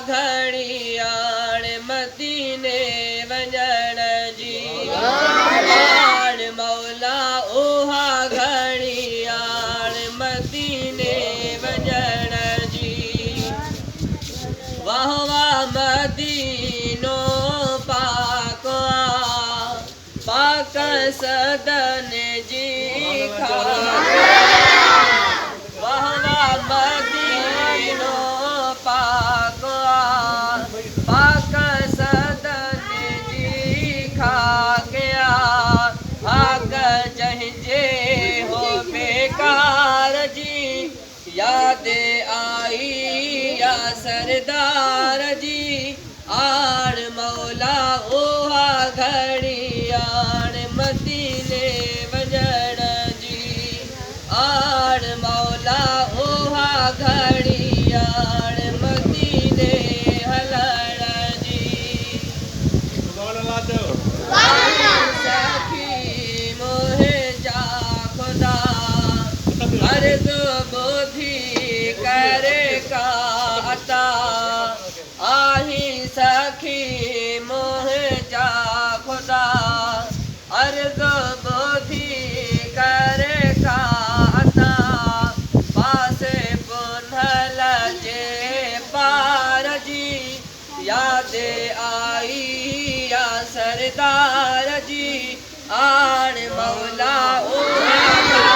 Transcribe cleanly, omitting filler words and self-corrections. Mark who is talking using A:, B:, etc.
A: घड़ियाण मदीने वञण जी आण मौला ओहा घड़ियाण मदीने वञण जी वाह वाह मदीनो पाक पाक सदन जी खाक वाह वाह मदीनो पाक पाक सदन जी खाकया भाग जंहिंजे हो बेकार जी याद आई या सरदार जी आण मौला ओहा घड़ियाण मदीने वञण जी आण मौला ओहा घड़ियाण मदीने हलण जी सखी मोहे जा खुदा अर्ज़ ॿुधी करे का अता आही सखी मोहे जा खुदा अर्ज़ ॿुधी करे का अता पासे पुनल जे पार जी याद आई या सरदार जी आण मौला ओ